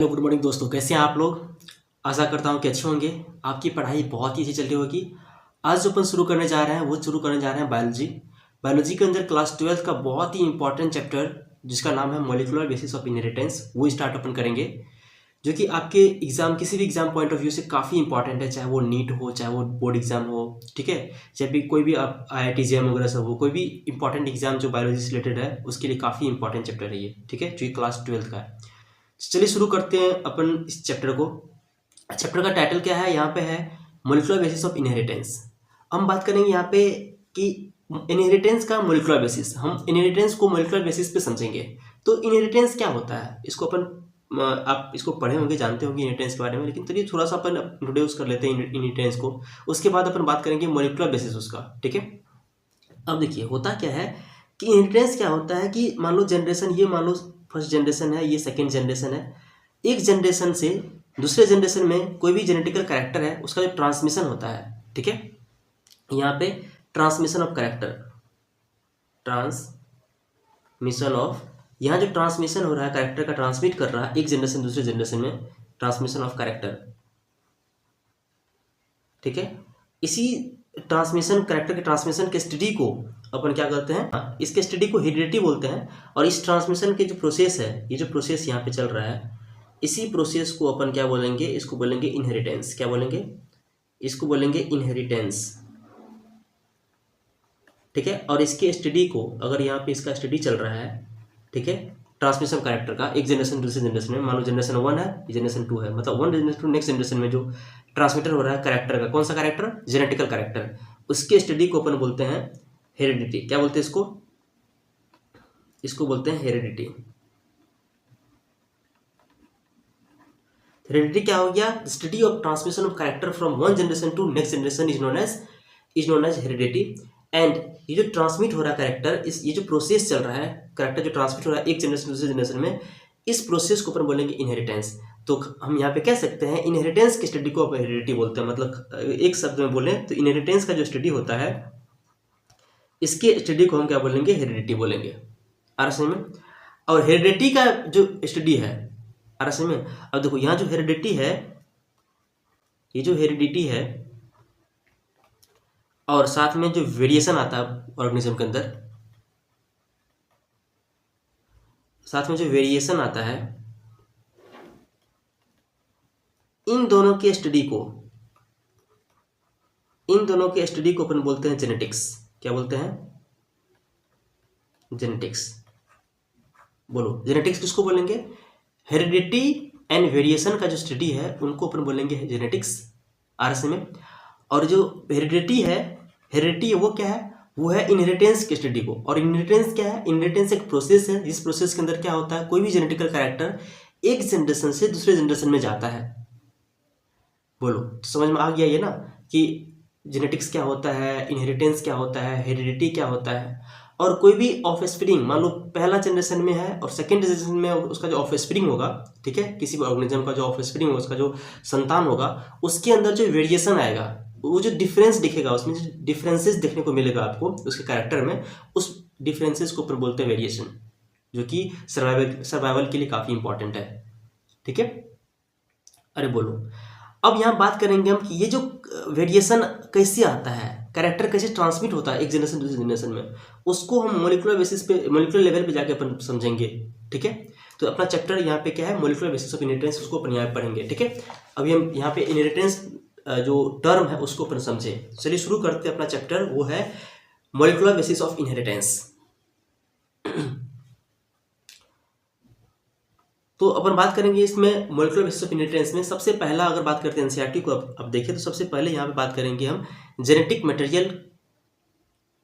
Hello good morning दोस्तों, कैसे हैं आप लोग। आशा करता हूँ कि अच्छे होंगे। आपकी पढ़ाई बहुत ही अच्छी चल रही होगी। आज जो अपन शुरू करने जा रहे हैं वो शुरू करने जा रहे हैं बायोलॉजी। बायोलॉजी के अंदर क्लास 12 का बहुत ही इंपॉर्टेंट चैप्टर जिसका नाम है मॉलिक्यूलर बेसिस ऑफ इनहेरिटेंस, वो स्टार्ट अपन करेंगे, जो कि आपके एग्जाम किसी भी एग्जाम पॉइंट ऑफ व्यू से काफ़ी इंपॉर्टेंट है, चाहे वो नीट हो, चाहे वो बोर्ड एग्जाम हो, ठीक है, चाहे भी कोई भी आप IIT JEM वगैरह सब हो, कोई भी इंपॉर्टेंट एग्जाम जो बायोलॉजी से रिलेटेड है उसके लिए काफ़ी इंपॉर्टेंट चैप्टर है ये, ठीक है, जो कि क्लास 12 का है। चलिए शुरू करते हैं अपन इस चैप्टर को। चैप्टर का टाइटल क्या है, यहाँ पे है मॉलिक्यूलर बेसिस ऑफ इनहेरिटेंस। हम बात करेंगे यहाँ पे कि इनहेरिटेंस का मॉलिक्यूलर बेसिस, हम इनहेरिटेंस को मॉलिक्यूलर बेसिस पे समझेंगे। तो इनहेरिटेंस क्या होता है, इसको अपन आप इसको पढ़े होंगे, जानते होंगे इनहेरिटेंस के बारे में, लेकिन चलिए थोड़ा सा अपन इंट्रोड्यूस कर लेते हैं इनहेरिटेंस को। उसके बाद अपन बात करेंगे मॉलिक्यूलर बेसिस उसका, ठीक है। अब देखिए होता क्या है कि इनहेरिटेंस क्या होता है कि मान लो जनरेशन, ये मान लो फर्स्ट जनरेशन है, ये सेकेंड जनरेशन है। एक जनरेशन से दूसरे जनरेशन में कोई भी जेनेटिकल कैरेक्टर है उसका जो ट्रांसमिशन होता है, ठीक है, यहाँ पे transmission of character, transmission of, यहाँ जो ट्रांसमिशन हो रहा है कैरेक्टर का, ट्रांसमिट कर रहा है एक जनरेशन दूसरे जनरेशन में, ट्रांसमिशन ऑफ कैरेक्टर, ठीक है। इसी ट्रांसमिशन कैरेक्टर के ट्रांसमिशन के स्टडी को अपन क्या करते हैं, इसके स्टडी को हेरिडिटी बोलते हैं। और इस ट्रांसमिशन के जो प्रोसेस है, ये जो प्रोसेस यहाँ पे चल रहा है, इसी प्रोसेस को अपन क्या बोलेंगे, इसको बोलेंगे इनहेरिटेंस। क्या बोलेंगे, इसको बोलेंगे इनहेरिटेंस, ठीक है। और इसके स्टडी को, अगर यहाँ पे इसका स्टडी चल रहा है, ठीक है, ट्रांसमिशन कैरेक्टर का एक जनरेशन दूसरे जनरेशन में, मान लो जनरेशन 1 है, जनरेशन 2 है, मतलब 1 जनरेशन टू नेक्स्ट जनरेशन में जो ट्रांसमिटर हो रहा है कैरेक्टर का, कौन सा कैरेक्टर, जेनेटिकल कैरेक्टर, उसके स्टडी को अपन बोलते हैं हेरिडिटी। क्या बोलते हैं इसको, इसको बोलते हैं हेरिडिटी। हेरिडिटी क्या हो गया, study of transmission of character from one generation to next generation is known as heredity. And ये जो ट्रांसमिट हो रहा है कैरेक्टर, इस ये जो प्रोसेस चल रहा है, कैरेक्टर जो ट्रांसमिट हो रहा है एक जनरेशन दूसरे जनरेशन में, इस प्रोसेस को अपन बोलेंगे इनहेरिटेंस। तो हम यहाँ पे कह सकते हैं इनहेरिटेंस की स्टडी को अपन हेरिडिटी बोलते हैं। मतलब एक शब्द में बोलें तो इनहेरिटेंस का जो स्टडी होता है, इसके स्टडी को हम क्या बोलेंगे, हेरिडिटी बोलेंगे। आ रहा समझ में। और हेरिडिटी का जो स्टडी है, आ रहा समझ में। अब देखो यहाँ जो हेरिडिटी है, ये जो हेरिडिटी है, और साथ में जो वेरिएशन आता है ऑर्गेनिज्म के अंदर, साथ में जो वेरिएशन आता है, इन दोनों के स्टडी को, इन दोनों के स्टडी को अपन बोलते हैं जेनेटिक्स। क्या बोलते हैं, जेनेटिक्स। बोलो जेनेटिक्स किसको बोलेंगे, हेरिडिटी एंड वेरिएशन का जो स्टडी है उनको अपन बोलेंगे जेनेटिक्स, आरएस में। और जो हेरिडिटी है, हेरिडिटी वो क्या है, वो है इनहेरिटेंस के स्टडी को। और इनहेरिटेंस क्या है, इनहेरिटेंस एक प्रोसेस है जिस प्रोसेस के अंदर क्या होता है, कोई भी जेनेटिकल कैरेक्टर एक जनरेशन से दूसरे जनरेशन में जाता है। बोलो तो समझ में आ गया ये ना कि जेनेटिक्स क्या होता है, इनहेरिटेंस क्या होता है, हेरिडिटी क्या होता है। और कोई भी ऑफस्प्रिंग, मान लो पहला जनरेशन में है और सेकेंड जनरेशन में उसका जो ऑफस्प्रिंग होगा, ठीक है, किसी भी ऑर्गेनिज्म का जो ऑफस्प्रिंग होगा, उसका जो संतान होगा, उसके अंदर जो वेरिएशन आएगा, वो जो डिफरेंस दिखेगा, उसमें जो डिफरेंसेस देखने को मिलेगा आपको उसके कैरेक्टर में, उस डिफरेंसेस को अपन बोलते हैं वेरिएशन, जो कि सर्वाइवल के लिए काफ़ी इंपॉर्टेंट है, ठीक है। अरे बोलो, अब यहाँ बात करेंगे हम कि ये जो वेरिएशन कैसे आता है, कैरेक्टर कैसे ट्रांसमिट होता है एक जनरेशन दूसरे जनरेशन में, उसको हम मॉलिक्यूलर बेसिस पे, मॉलिक्यूलर लेवल पे जाके अपन समझेंगे, ठीक है। तो अपना चैप्टर यहाँ पे क्या है, मॉलिक्यूलर बेसिस ऑफ इनहेरिटेंस, उसको अपन यहाँ पे पढ़ेंगे, ठीक है। अभी हम यहाँ पे इनहेरिटेंस जो टर्म है उसको अपन समझे। चलिए शुरू करते हैं अपना चैप्टर, वो है मॉलिक्यूलर बेसिस ऑफ इनहेरिटेंस। तो अपन बात करेंगे इसमें मॉलिक्यूलर बेसिस ऑफ इनहेरिटेंस में। सबसे पहला अगर बात करते हैं एनसीईआरटी को अब देखें, तो सबसे पहले यहाँ पे बात करेंगे हम जेनेटिक मटेरियल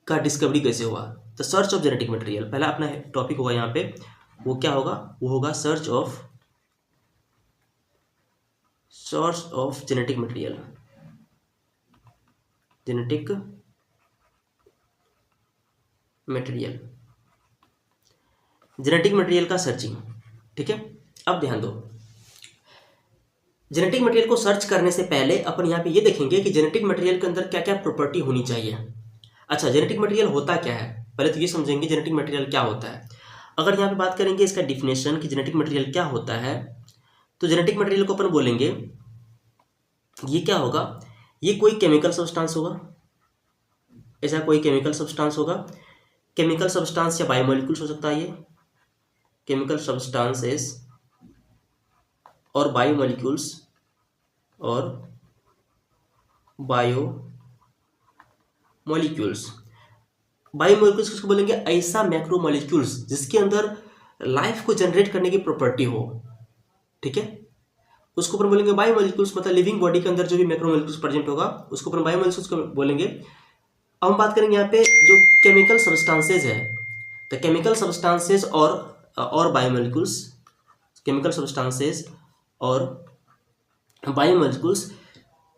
का डिस्कवरी कैसे हुआ, the search of genetic material. पहला अपना टॉपिक होगा यहाँ पे, वो क्या होगा, वो होगा search of genetic material, genetic material, genetic material का सर्चिंग, ठीक है। अब ध्यान दो, जेनेटिक मटेरियल को सर्च करने से पहले अपन यहाँ पे ये देखेंगे कि जेनेटिक मटेरियल के अंदर क्या क्या प्रॉपर्टी होनी चाहिए। अच्छा, जेनेटिक मटेरियल होता क्या है, पहले तो ये समझेंगे जेनेटिक मटेरियल क्या होता है। अगर यहाँ पे बात करेंगे इसका डिफिनेशन कि जेनेटिक मटेरियल क्या होता है, तो जेनेटिक मटेरियल को अपन बोलेंगे ये क्या होगा, ये कोई केमिकल सब्सटेंस होगा, ऐसा कोई केमिकल सब्सटेंस होगा, केमिकल सब्सटेंस या बायोमोलिक्यूल्स हो सकता है, ये केमिकल सब्सटेंसेस और बायोमोलिक्यूल्स और बायोमोलिक्यूल्स। बायोमोलिक्यूल्स किसको बोलेंगे, ऐसा मैक्रोमोलिक्यूल्स जिसके अंदर लाइफ को जनरेट करने की प्रॉपर्टी हो, ठीक है, उसको अपन बोलेंगे बायोमोलिक्यूल्स। मतलब लिविंग बॉडी के अंदर जो भी मैक्रोमोलिक्यूल्स प्रेजेंट होगा उसको अपन बायोमोलिक्यूल्स को बोलेंगे। अब हम बात करेंगे यहाँ पे जो केमिकल सब्सटेंसेज है, तो केमिकल सब्सटेंसेज और बायोमोलिक्यूल्स, केमिकल सब्सटेंसेज और biomolecules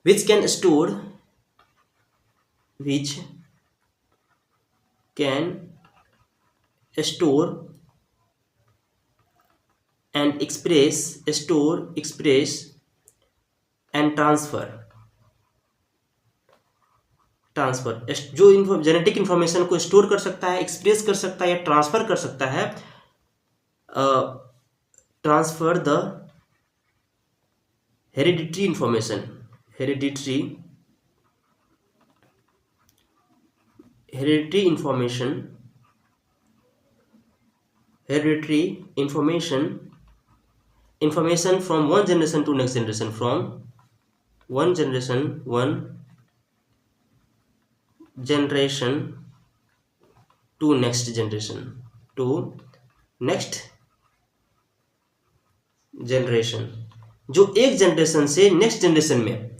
which can store and express and transfer जो जेनेटिक इंफॉर्मेशन को स्टोर कर सकता है, एक्सप्रेस कर सकता है या ट्रांसफर कर सकता है, transfer the hereditary information, hereditary information from one generation to next generation, from one generation to next generation, जो एक जनरेशन से नेक्स्ट जनरेशन में,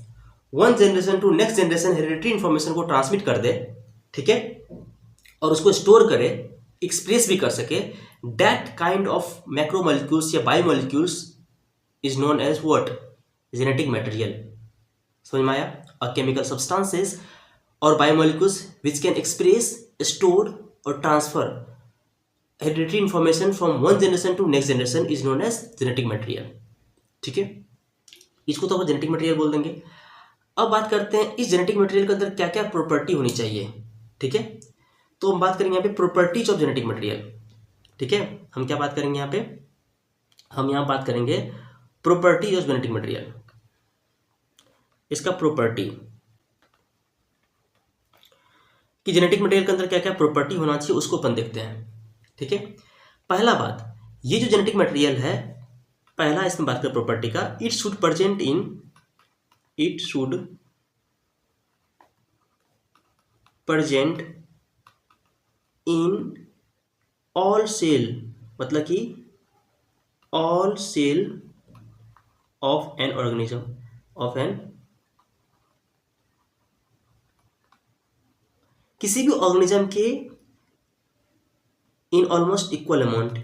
one generation to next generation hereditary information को ट्रांसमिट कर दे, ठीक है, और उसको स्टोर करे, एक्सप्रेस भी कर सके, दैट काइंड ऑफ मैक्रोमोलिक्यूल्स या biomolecules is known as what, genetic material. समझ में आया। अ केमिकल सब्सटेंसेस और biomolecules which can express, store और transfer hereditary information from one generation to next generation is known as genetic material, ठीक है, इसको तो हम जेनेटिक मटेरियल बोल देंगे। अब बात करते हैं इस जेनेटिक मटेरियल के अंदर क्या क्या प्रॉपर्टी होनी चाहिए, ठीक है, तो हम बात करेंगे यहाँ पे प्रॉपर्टीज ऑफ जेनेटिक मटेरियल, ठीक है, हम क्या बात करेंगे यहाँ पे, हम यहाँ बात करेंगे प्रॉपर्टीज ऑफ जेनेटिक मटेरियल, इसका प्रॉपर्टी कि जेनेटिक मटेरियल के अंदर क्या क्या प्रॉपर्टी होना चाहिए उसको अपन देखते हैं, ठीक है। पहला बात, ये जो जेनेटिक मटेरियल है, पहला इसमें बात करें प्रॉपर्टी का, it should present in all cell, मतलब कि all cell of an organism, किसी भी ऑर्गेनिज्म के इन ऑलमोस्ट इक्वल अमाउंट,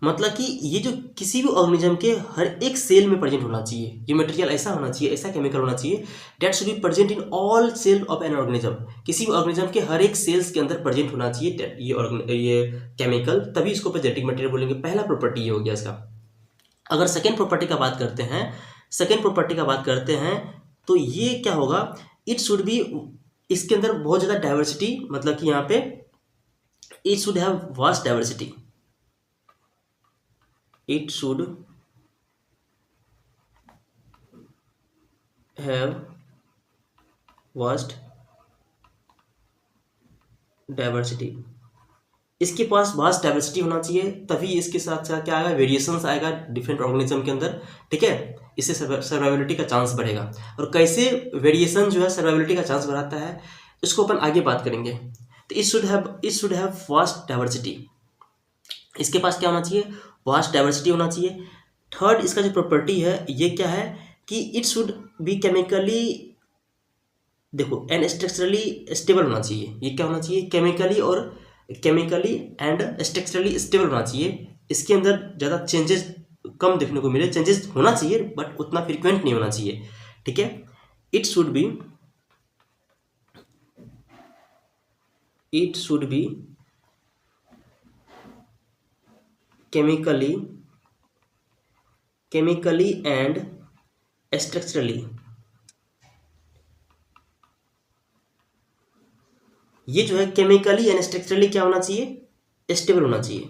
मतलब कि ये जो किसी भी ऑर्गेनिज्म के हर एक सेल में प्रेजेंट होना चाहिए, ये मटेरियल ऐसा होना चाहिए, ऐसा केमिकल होना चाहिए, that should be present in all cell of an organism, किसी भी ऑर्गेनिज्म के हर एक सेल्स के अंदर प्रेजेंट होना चाहिए ये केमिकल, तभी इसको जेनेटिक मटेरियल बोलेंगे। पहला प्रॉपर्टी ये हो गया इसका। अगर सेकेंड प्रॉपर्टी का बात करते हैं, तो ये क्या होगा, इट शुड बी, इसके अंदर बहुत ज़्यादा डाइवर्सिटी, मतलब कि यहाँ पे it should have vast diversity, it should have vast diversity, इसके पास वास्ट डाइवर्सिटी होना चाहिए, तभी इसके साथ साथ क्या आएगा, वेरिएशंस आएगा डिफरेंट ऑर्गेनिज्म के अंदर, ठीक है, इससे सर्वाइवलिटी का चांस बढ़ेगा। और कैसे वेरिएशन जो है सर्वाइवलिटी का चांस बढ़ाता है, इसको अपन आगे बात करेंगे। तो it should have vast diversity, इसके पास क्या होना चाहिए, वास्ट डाइवर्सिटी होना चाहिए। थर्ड इसका जो प्रॉपर्टी है ये क्या है कि इट शुड बी केमिकली, देखो, एंड स्ट्रक्चरली स्टेबल होना चाहिए। ये क्या होना चाहिए, केमिकली एंड स्ट्रक्चरली स्टेबल होना चाहिए, इसके अंदर ज़्यादा चेंजेस कम देखने को मिले, चेंजेस होना चाहिए बट उतना फ्रीक्वेंट नहीं होना चाहिए, ठीक है। It should B chemically and structurally ये जो है केमिकली एंड स्ट्रक्चरली क्या होना चाहिए, स्टेबल होना चाहिए।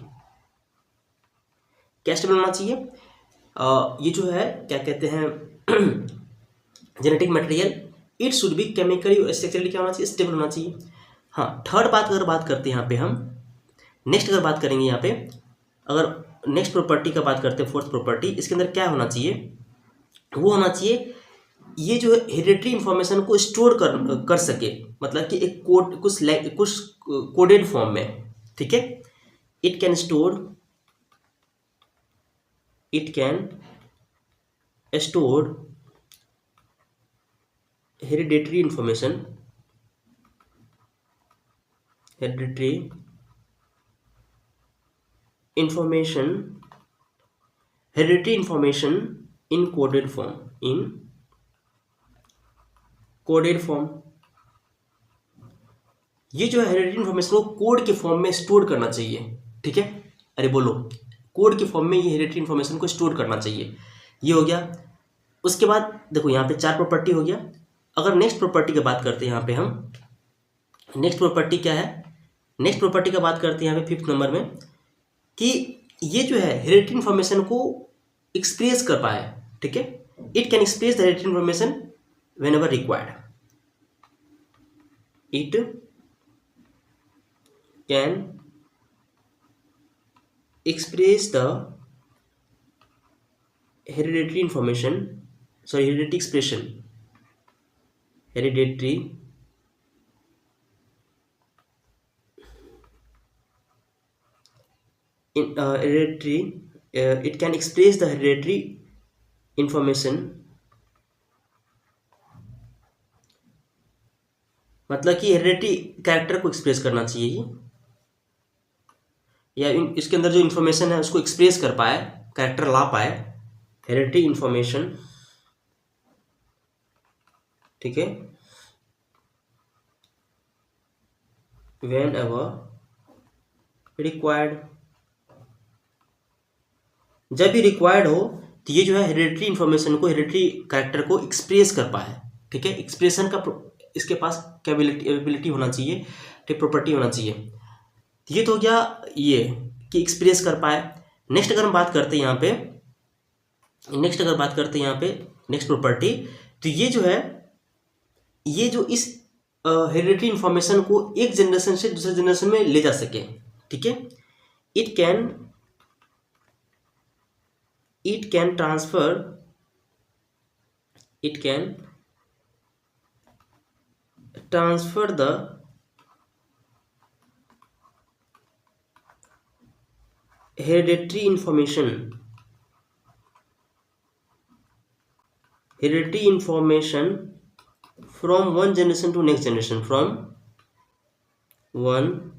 क्या स्टेबल होना चाहिए, ये जो है क्या कहते हैं genetic material, it should B chemically और स्ट्रक्चरली क्या होना चाहिए, स्टेबल होना चाहिए। हाँ, थर्ड बात अगर बात करते हैं यहाँ पे हम, नेक्स्ट अगर बात करेंगे यहाँ पे, अगर नेक्स्ट प्रॉपर्टी का बात करते हैं, फोर्थ प्रॉपर्टी, इसके अंदर क्या होना चाहिए, वो होना चाहिए ये जो है हेरिडिटरी इंफॉर्मेशन को स्टोर कर सके, मतलब कि एक कोड कुछ कोडेड फॉर्म में, ठीक है। It can store hereditary information hereditary information in coded form, ये जो है हेरिडिटरी इंफॉर्मेशन को कोड के फॉर्म में स्टोर करना चाहिए, ठीक है। अरे बोलो, कोड के फॉर्म में ये हेरिडिटरी इंफॉर्मेशन को स्टोर करना चाहिए, ये हो गया। उसके बाद देखो यहाँ पे 4 प्रॉपर्टी हो गया। अगर नेक्स्ट प्रॉपर्टी की बात करते हैं यहाँ पे हम, नेक्स्ट प्रॉपर्टी क्या है, नेक्स्ट प्रॉपर्टी का बात करते हैं यहाँ पे 5th नंबर में, कि ये जो है हेरिडिटरी इंफॉर्मेशन को एक्सप्रेस कर पाए, ठीक है। It can express the hereditary information when ever required, it can express the hereditary it can express the hereditary information, मतलब कि हेरिडिटरी कैरेक्टर को एक्सप्रेस करना चाहिए, या इसके अंदर जो इन्फॉर्मेशन है उसको एक्सप्रेस कर पाए, कैरेक्टर ला पाए, हेरिडिटरी इंफॉर्मेशन, ठीक है, व्हेन एवर रिक्वायर्ड, जब भी रिक्वायर्ड हो तो ये जो है हेरिडिटरी इंफॉर्मेशन को, हेरिडिटरी कैरेक्टर को एक्सप्रेस कर पाए, ठीक है। एक्सप्रेशन का इसके पास कैपेबिलिटी होना चाहिए, ठीक, प्रॉपर्टी होना चाहिए। ये तो हो गया ये कि एक्सप्रेस कर पाए। नेक्स्ट अगर हम बात करते हैं यहाँ पे, नेक्स्ट प्रॉपर्टी, तो ये जो है, ये जो इस हेरिडिटरी इंफॉर्मेशन को एक जनरेशन से दूसरे जनरेशन में ले जा सके, ठीक है। It can transfer the hereditary information from one generation to next generation, from one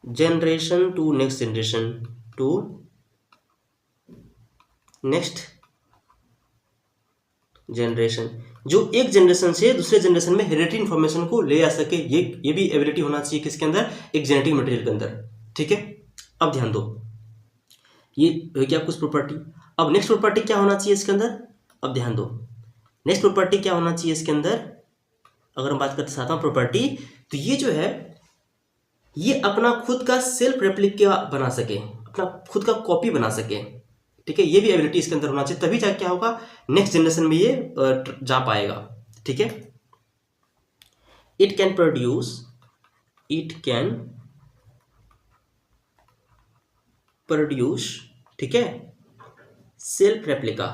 generation to next generation to next generation, जो एक जनरेशन से दूसरे जनरेशन में हेरिडिटरी इंफॉर्मेशन को ले आ सके, ये भी एबिलिटी होना चाहिए किसके अंदर, एक जेनेटिक मटेरियल के अंदर, ठीक है। अब ध्यान दो, ये हो गया कुछ प्रॉपर्टी। अब नेक्स्ट प्रॉपर्टी क्या होना चाहिए इसके अंदर, अब ध्यान दो, नेक्स्ट प्रॉपर्टी क्या होना चाहिए इसके अंदर, अगर हम बात करते 7वां प्रॉपर्टी, तो ये जो है ये अपना खुद का सेल्फ रेप्लिका बना सके, अपना खुद का कॉपी बना सके, ठीक है। ये भी एबिलिटी इसके अंदर होना चाहिए, तभी जाके क्या होगा, नेक्स्ट जनरेशन में ये जा पाएगा, ठीक है। इट कैन प्रोड्यूस, ठीक है, सेल्फ रेप्लिका,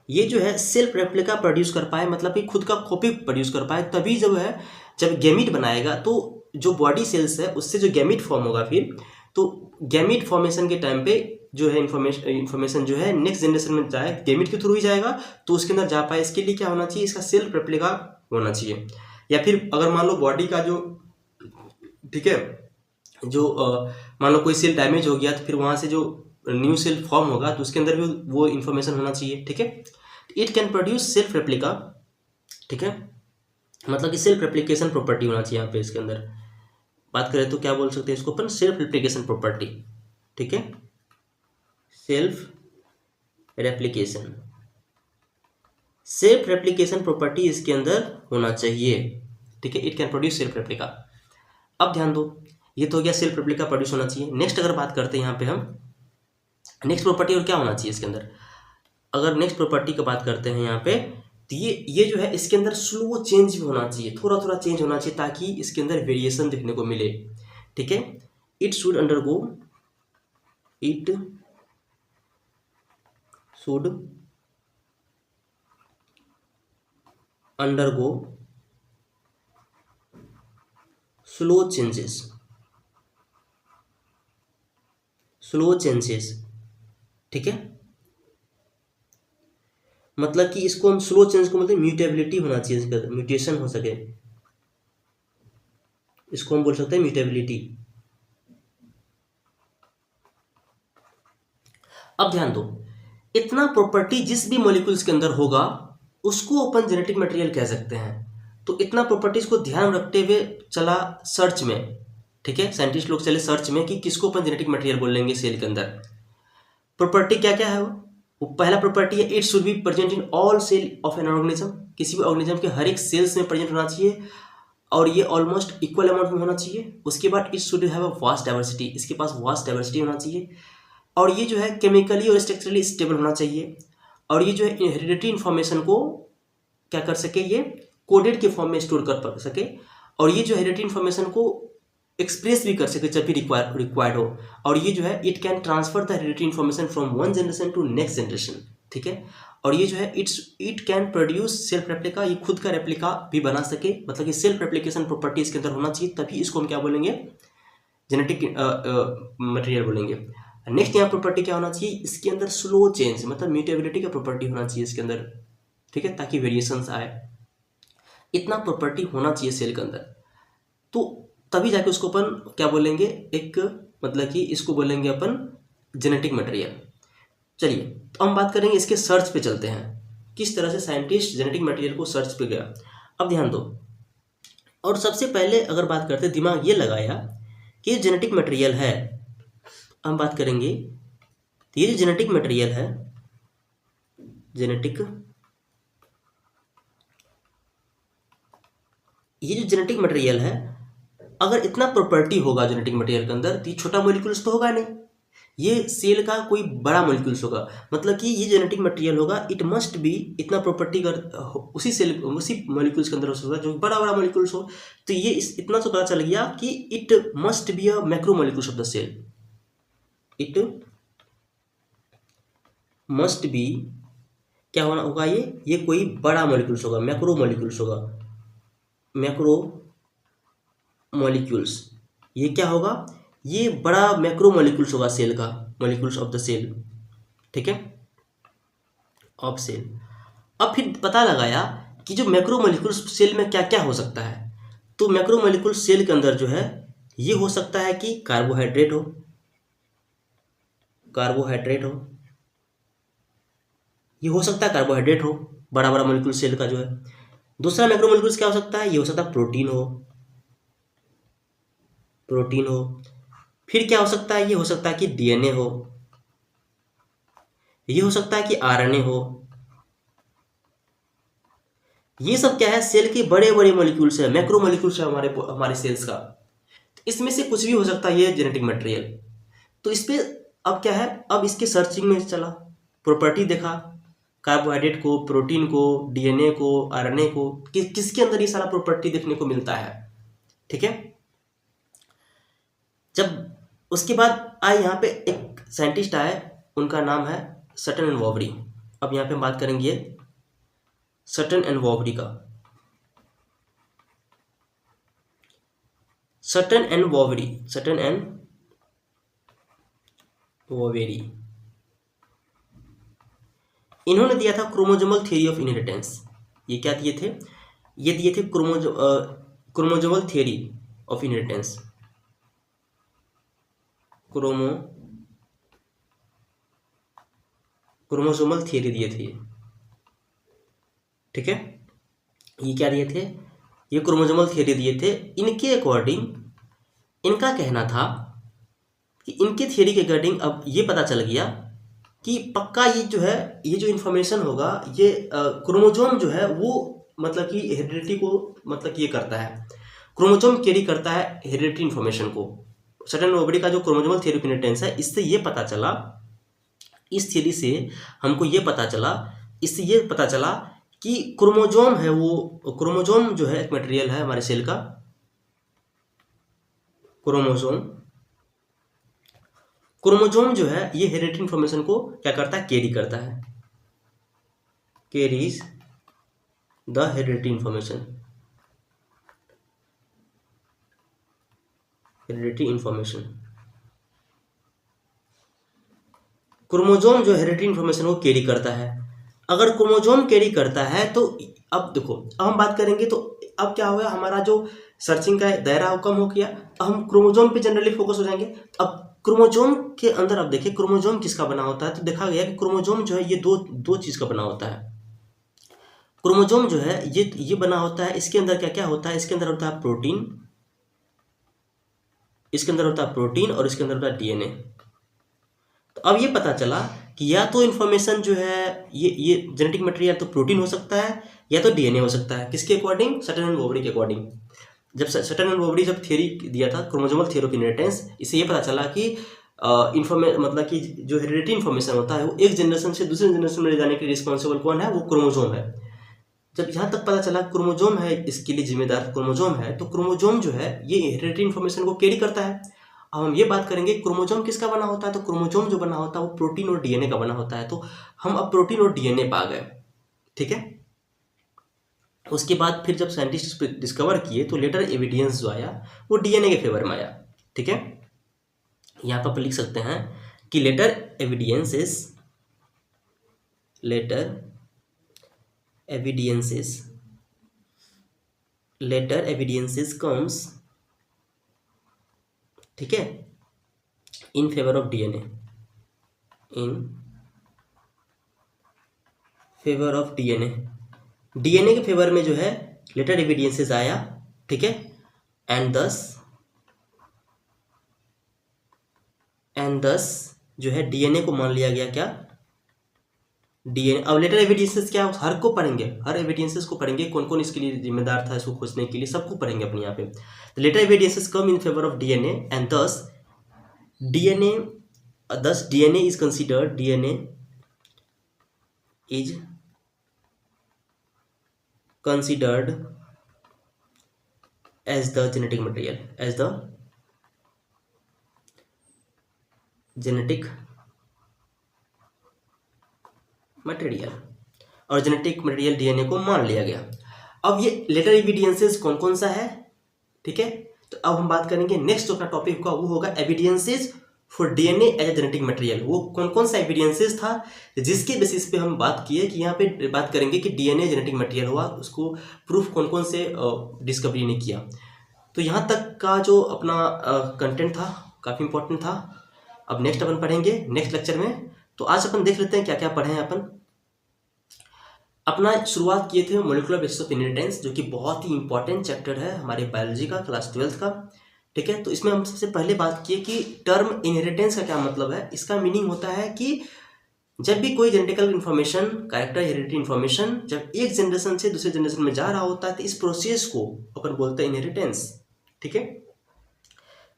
ये जो है सेल्फ रेप्लिका प्रोड्यूस कर पाए, मतलब कि खुद का कॉपी प्रोड्यूस कर पाए, तभी जब गैमीट बनाएगा तो जो बॉडी सेल्स है उससे जो गैमीट फॉर्म होगा, फिर तो गैमीट फॉर्मेशन के टाइम पे जो है इंफॉर्मेशन जो है नेक्स्ट जनरेशन में जाए, गैमीट के थ्रू ही जाएगा, तो उसके अंदर जा पाए। इसके लिए क्या होना चाहिए, इसका सेल्फ रेप्लिका होना चाहिए। या फिर अगर मान लो बॉडी का जो, ठीक है, जो मान लो कोई सेल डैमेज हो गया, तो फिर वहाँ से जो न्यू सेल फॉर्म होगा, तो उसके अंदर भी वो इन्फॉर्मेशन होना चाहिए, ठीक है। It can produce self replica, ठीक है, मतलब कि सेल्फ रेप्लिकेशन प्रॉपर्टी होना चाहिए यहाँ पे। इसके अंदर बात करें तो क्या बोल सकते हैं इसको अपन, सेल्फ रेप्लिकेशन प्रॉपर्टी, ठीक है, सेल्फ सेल्फ रेप्लिकेशन प्रॉपर्टी इसके अंदर होना चाहिए, ठीक है। It can produce self replica. अब ध्यान दो, ये तो हो गया सेल्फ रेप्लिका प्रोड्यूस होना चाहिए। नेक्स्ट अगर बात करते हैं यहाँ पे हम नेक्स्ट प्रॉपर्टी और क्या होना चाहिए इसके अंदर, अगर नेक्स्ट प्रॉपर्टी की बात करते हैं यहाँ पे, तो ये जो है इसके अंदर स्लो चेंज भी होना चाहिए, थोड़ा थोड़ा चेंज होना चाहिए ताकि इसके अंदर वेरिएशन देखने को मिले, ठीक है। It should undergo slow changes, ठीक है। मतलब कि इसको हम स्लो चेंज को मतलब म्यूटेबिलिटी होना चाहिए, इसका म्यूटेशन हो सके, इसको हम बोल सकते हैं म्यूटेबिलिटी। अब ध्यान दो, इतना प्रॉपर्टी जिस भी मॉलिक्यूल्स के अंदर होगा उसको अपन जेनेटिक मटेरियल कह सकते हैं। तो इतना प्रॉपर्टीज को ध्यान रखते हुए चला सर्च में, ठीक है, साइंटिस्ट लोग चले सर्च में कि किसको अपन जेनेटिक मटेरियल बोल लेंगे सेल के अंदर। प्रॉपर्टी क्या क्या है वो पहला प्रॉपर्टी है it should be present in all cell of an organism, किसी भी ऑर्गेनिज्म के हर एक सेल्स में प्रेजेंट होना चाहिए और ये ऑलमोस्ट इक्वल अमाउंट में होना चाहिए। उसके बाद it should have a vast diversity, इसके पास वास्ट डाइवर्सिटी होना चाहिए और ये जो है केमिकली और स्ट्रक्चरली स्टेबल होना चाहिए और ये जो है हेरिडिटी इन्फॉर्मेशन को क्या कर सके, ये कोडेड के फॉर्म में स्टोर कर सके और ये जो हेरिडिटी इन्फॉर्मेशन को एक्सप्रेस भी कर सके जब भी रिक्वायर्ड हो। और ये जो है it can transfer the heredity information from one generation to next generation, ठीक है। और ये जो है it can produce self replica, ये खुद का रेप्लिका भी बना सके, मतलब कि सेल्फ रेप्लिकेशन प्रॉपर्टी इसके अंदर होना चाहिए, तभी इसको हम क्या बोलेंगे, जेनेटिक मटेरियल बोलेंगे। नेक्स्ट यहाँ प्रॉपर्टी क्या होना चाहिए, इसके अंदर स्लो चेंज मतलब म्यूटेबिलिटी का प्रॉपर्टी होना चाहिए इसके अंदर, ठीक है, ताकि वेरिएशंस आए। इतना प्रॉपर्टी होना चाहिए सेल के अंदर, तो तभी जाके उसको अपन क्या बोलेंगे, एक मतलब कि इसको बोलेंगे अपन जेनेटिक मटेरियल। चलिए तो हम बात करेंगे इसके सर्च पे चलते हैं, किस तरह से साइंटिस्ट जेनेटिक मटेरियल को सर्च पे गया। अब ध्यान दो, और सबसे पहले अगर बात करते दिमाग ये लगाया कि जेनेटिक मटेरियल है, हम बात करेंगे ये जो जेनेटिक मटेरियल है, ये जो जेनेटिक मटेरियल है, अगर इतना प्रॉपर्टी होगा जेनेटिक मटेरियल के अंदर तो ये छोटा मॉलिक्यूल्स तो होगा नहीं, ये सेल का कोई बड़ा मॉलिक्यूल्स होगा। मतलब कि ये जेनेटिक मटेरियल होगा, इट मस्ट बी इतना प्रॉपर्टी कर उसी सेल उसी मॉलिक्यूल्स के अंदर होगा जो बड़ा बड़ा मॉलिक्यूल्स हो। तो ये इतना तो पता चल गया कि it must be a macro molecules of the cell, it must be क्या होना होगा, ये कोई बड़ा मॉलिक्यूल्स होगा, मैक्रो मॉलिक्यूल्स होगा, मैक्रो मॉलिक्यूल्स, ये क्या होगा, ये बड़ा मैक्रो मॉलिक्यूल्स होगा सेल का, मॉलिक्यूल्स ऑफ द सेल, ठीक है, ऑफ सेल। अब फिर पता लगाया कि जो मैक्रो मॉलिक्यूल्स सेल में क्या क्या हो सकता है, तो मैक्रो मॉलिक्यूल्स सेल के अंदर जो है ये हो सकता है कि कार्बोहाइड्रेट हो, ये हो सकता है कार्बोहाइड्रेट हो, बड़ा बड़ा मॉलिक्यूल सेल का जो है। दूसरा मैक्रो मॉलिक्यूल्स क्या हो सकता है, ये हो सकता है प्रोटीन हो। फिर क्या हो सकता है, ये हो सकता है कि डीएनए हो, ये हो सकता है कि आरएनए हो। ये सब क्या है, सेल के बड़े बड़े मॉलिक्यूल्स है, मैक्रो मॉलिक्यूल्स है हमारे सेल्स का। तो इसमें से कुछ भी हो सकता है ये जेनेटिक मटेरियल। तो इस पे अब क्या है, अब इसके सर्चिंग में चला, प्रॉपर्टी देखा, कार्बोहाइड्रेट को, प्रोटीन को, डीएनए को, आरएनए को, किसके अंदर ये सारा प्रॉपर्टी देखने को मिलता है, ठीक है। जब उसके बाद आए यहाँ पे एक साइंटिस्ट आए, उनका नाम है सटन एंड वॉबरी। अब यहाँ पे हम बात करेंगे सटन एंड वॉबरी का। सटन एंड वॉबरी इन्होंने दिया था क्रोमोसोमल थ्योरी ऑफ इनहेरिटेंस। ये क्या दिए थे, ये दिए थे chromosomal theory of inheritance, chromosomal theory दिए थे, ठीक है। ये क्या दिए थे, ये क्रोमोसोमल थ्योरी दिए थे। इनके अकॉर्डिंग इनका कहना था कि इनके थ्योरी के अकॉर्डिंग अब ये पता चल गया कि पक्का ये जो है, ये जो इन्फॉर्मेशन होगा, ये क्रोमोजोम जो है वो मतलब कि हेरिडिटी को मतलब कि ये करता है, क्रोमोजोम कैरी करता है हेरिडिटी इन्फॉर्मेशन को। सटन ओवरी का जो क्रोमोजोमल थ्योरी ऑफ इनहेरिटेंस है, इससे ये पता चला, इस थ्योरी से हमको ये पता चला, इससे ये पता चला कि क्रोमोजोम है वो, क्रोमोजोम जो है एक मटेरियल है हमारे सेल का, क्रोमोजोम जो है ये हेरिडिटी इन्फॉर्मेशन को क्या करता है, कैरी करता है, carries the heredity information, heredity information. Chromosome जो हेरिडिटी इन्फॉर्मेशन को कैरी करता है। अगर क्रोमोजोम कैरी करता है तो अब देखो, अब हम बात करेंगे तो अब क्या होगा, हमारा जो सर्चिंग का दायरा कम हो गया, अब हम क्रोमोजोम पे जनरली फोकस हो जाएंगे। अब क्रोमोजोम के अंदर अब देखिए क्रोमोजोम किसका बना होता है, तो देखा गया कि क्रोमोजोम जो है ये दो चीज का बना होता है। क्रोमोजोम जो है ये बना होता है, इसके अंदर क्या क्या होता है, इसके अंदर होता है प्रोटीन, इसके अंदर होता है प्रोटीन और इसके अंदर होता है डीएनए। तो अब ये पता चला कि या तो इन्फॉर्मेशन जो है ये जेनेटिक मटेरियल तो प्रोटीन हो सकता है या तो डीएनए हो सकता है, किसके अकॉर्डिंग, सटन एंड बोबड़ी के अकॉर्डिंग। जब सटन एंड बोबड़ी जब थ्योरी दिया था क्रोमोसोमल थ्योरी ऑफ इनहेरिटेंस, इससे ये पता चला कि मतलब कि जो हेरिडिटी इन्फॉर्मेशन होता है वो एक जनरेशन से दूसरे जनरेशन में ले जाने के रिस्पॉन्सिबल कौन है, वो क्रोमोजोम है। जब यहाँ तक पता चला क्रोमोजोम है इसके लिए जिम्मेदार, क्रोमोजोम है, तो क्रोमोजोम जो है ये हेरिडिटी इन्फॉर्मेशन को कैरी करता है। अब हम ये बात करेंगे क्रोमोजोम किसका बना होता है, तो क्रोमोजोम जो बना होता है वो प्रोटीन और डीएनए का बना होता है। तो हम अब प्रोटीन और डीएनए पा गए, ठीक है। उसके बाद फिर जब साइंटिस्ट डिस्कवर किए तो लेटर एविडेंस जो आया वो डीएनए के फेवर में आया, ठीक है। यहाँ पर आप लिख सकते हैं कि लेटर एविडेंसेस कम्स, ठीक है, इन favour of DNA, in favour of DNA, DNA के फेवर में जो है लेटर एविडेंसेस आया, ठीक है। एंड दस जो है डीएनए को मान लिया गया क्या, डीएनए। अब लेटर एविडेंसेस क्या, हर को पढ़ेंगे, हर एविडेंसेस को पढ़ेंगे, कौन कौन इसके लिए जिम्मेदार था इसको खोजने के लिए, सबको पढ़ेंगे अपने यहाँ पे। तो later evidences come in favour of DNA and thus DNA is considered, DNA is considered as the genetic material, as the genetic material, और जेनेटिक मटेरियल डीएनए को मान लिया गया। अब ये लेटर एविडेंसेस कौन कौन सा है, ठीक है। तो अब हम बात करेंगे नेक्स्ट जो अपना टॉपिक का वो होगा evidences for DNA as a genetic material. वो कौन कौन सा एविडेंसेस था जिसके बेसिस पे हम बात किए कि यहाँ पे बात करेंगे कि डीएनए जेनेटिक मटेरियल हुआ, उसको प्रूफ कौन कौन से डिस्कवरी ने किया। तो यहाँ तक का जो अपना कंटेंट था काफ़ी इंपॉर्टेंट था। अब नेक्स्ट अपन पढ़ेंगे नेक्स्ट लेक्चर में। तो आज अपन देख लेते हैं क्या क्या पढ़े हैं अपन। अपना शुरुआत किए थे मॉलिक्यूलर बेसिस ऑफ इनहेरिटेंस, जो कि बहुत ही इंपॉर्टेंट चैप्टर है हमारे बायोलॉजी का, क्लास 12th का, ठीक है। तो इसमें हम सबसे पहले बात किए कि टर्म इनहेरिटेंस का क्या मतलब है। इसका मीनिंग होता है कि जब भी कोई genetical information, character heredity information जब एक जनरेशन से दूसरे जनरेशन में जा रहा होता है तो इस प्रोसेस को अपन बोलते हैं इनहेरिटेंस, ठीक है।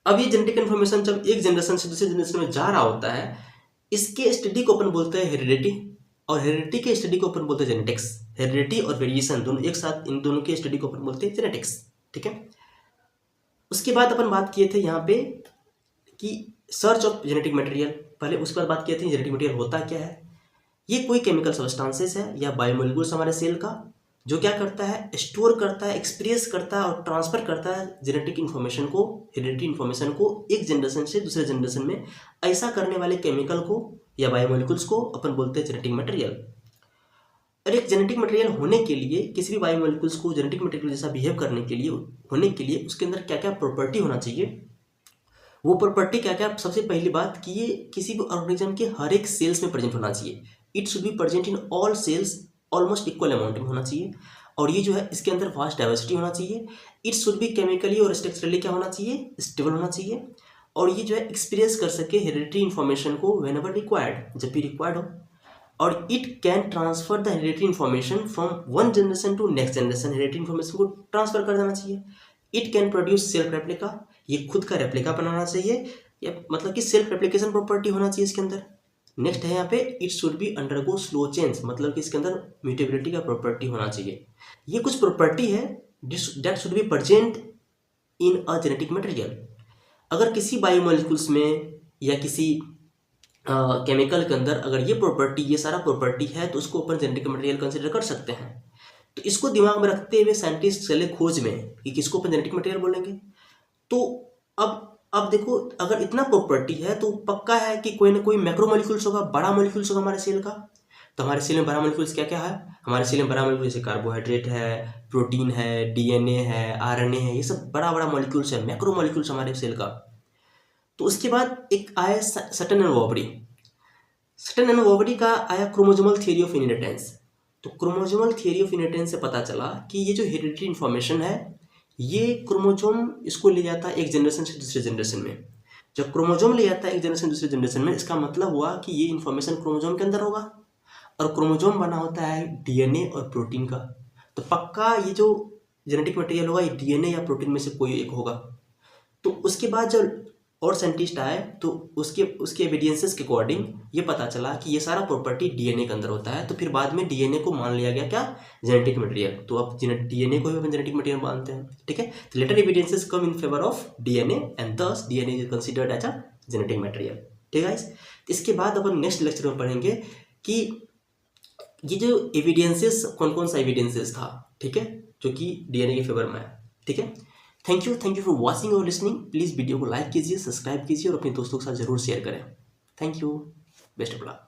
अब ये जेनेटिक इन्फॉर्मेशन जब एक जनरेशन से दूसरे जनरेशन में जा रहा होता है, इसके स्टडी को अपन बोलते हैं हेरिडिटी, और हेरिडिटी के स्टडी को अपन बोलते हैं जेनेटिक्स। हेरिडिटी और वेरिएशन दोनों एक साथ, इन दोनों के स्टडी को अपन बोलते हैं जेनेटिक्स, ठीक है। उसके बाद अपन बात किए थे यहाँ पे कि सर्च ऑफ जेनेटिक मटेरियल, पहले उसके बाद बात किए थे जेनेटिक मटेरियल होता क्या है। ये कोई केमिकल सब्सटेंसेस है या बायोमोलिक्यूल्स हमारे सेल का, जो क्या करता है, स्टोर करता है, एक्सप्रेस करता है और ट्रांसफर करता है जेनेटिक इन्फॉर्मेशन को, हेरिडिटी इन्फॉर्मेशन को एक जनरेशन से दूसरे जनरेशन में। ऐसा करने वाले केमिकल को या बायोमोलिक्यूल्स को अपन बोलते हैं जेनेटिक मटेरियल। और एक जेनेटिक मटेरियल होने के लिए, किसी भी बायोमोलिक्यूल्स को जेनेटिक मटेरियल जैसा बिहेव करने के लिए, होने के लिए उसके अंदर क्या क्या प्रॉपर्टी होना चाहिए। वो प्रॉपर्टी क्या क्या, सबसे पहली बात कि ये किसी भी ऑर्गेनिज्म के हर एक सेल्स में प्रेजेंट होना चाहिए। It should be present in all cells almost equal amount में होना चाहिए। और ये जो है इसके अंदर वास्ट डाइवर्सिटी होना चाहिए। इट शुड बी केमिकली और स्ट्रक्चरली क्या होना चाहिए, स्टेबल होना चाहिए। और ये जो है एक्सपीरियंस कर सके हेरिडिटरी इन्फॉर्मेशन को वेन एवर रिक्वायर्ड, जब भी रिक्वायर्ड हो। और it can transfer the hereditary information from one generation to next generation, hereditary information को ट्रांसफर कर देना चाहिए। It can produce self replica, ये खुद का रेप्लिका बनाना चाहिए, या मतलब कि सेल्फ रेप्लिकेशन प्रॉपर्टी होना चाहिए इसके अंदर। नेक्स्ट है यहाँ पे it should B undergo slow change, मतलब कि इसके अंदर म्यूटेबिलिटी का प्रॉपर्टी होना चाहिए। ये कुछ प्रॉपर्टी है that should be present in a genetic material. अगर किसी बायोमोलिक्यूल्स में या किसी केमिकल के अंदर अगर ये प्रॉपर्टी, ये सारा प्रॉपर्टी है, तो उसको अपन जेनेटिक मटेरियल कंसिडर कर सकते हैं। तो इसको दिमाग में रखते हुए साइंटिस्ट चले खोज में कि किसको अपन जेनेटिक मटेरियल बोलेंगे। तो अब देखो, अगर इतना प्रॉपर्टी है तो पक्का है कि कोई ना कोई मैक्रोमोलिक्यूल्स होगा, बड़ा मॉलिक्यूल्स होगा हमारे सेल का। तो हमारे सेल में बड़ा मॉलिक्यूल्स क्या क्या है? हमारे सेल में बड़ा मॉलिक्यूल जैसे कार्बोहाइड्रेट है, प्रोटीन है, डीएनए है, आरएनए है, ये सब बड़ा बड़ा मॉलिक्यूल्स है, मैक्रोमोलिक्यूल्स हमारे सेल का। तो उसके बाद एक आया सटन एंड वॉबरी। सटन एंड वॉबरी का आया क्रोमोसोमल थियरी ऑफ इनहेरिटेंस। तो क्रोमोसोमल थियरी ऑफ इनहेरिटेंस से पता चला कि ये जो हेरिडिटरी इन्फॉर्मेशन है, ये क्रोमोसोम इसको ले जाता है एक जनरेशन से दूसरे जनरेशन में। जब क्रोमोसोम ले जाता है एक जनरेशन दूसरे जनरेशन में, इसका मतलब हुआ कि ये इन्फॉर्मेशन क्रोमोसोम के अंदर होगा, और क्रोमोसोम बना होता है डीएनए और प्रोटीन का। तो पक्का ये जो जेनेटिक मटेरियल होगा, ये डीएनए या प्रोटीन में से कोई एक होगा। तो उसके बाद जब और साइंटिस्ट आए तो उसके एविडेंसेस के अकॉर्डिंग ये पता चला कि ये सारा प्रॉपर्टी डीएनए के अंदर होता है। तो फिर बाद में डीएनए को मान लिया गया क्या? Genetic material. तो अब डीएनए को भी अपन जेनेटिक मटेरियल मानते हैं, ठीक है। तो later evidences come in favour of DNA and thus DNA is considered as a genetic material, ठीक है गाइस। इसके बाद अपन नेक्स्ट लेक्चर में पढ़ेंगे कि ये जो एविडेंसेस कौन कौन सा एविडेंसेस था, ठीक है, जो कि डीएनए के फेवर में है, ठीक है। थैंक यू फॉर वॉचिंग और लिसनिंग। प्लीज़ वीडियो को लाइक कीजिए, सब्सक्राइब कीजिए और अपने दोस्तों के साथ जरूर शेयर करें। Thank you, best of luck.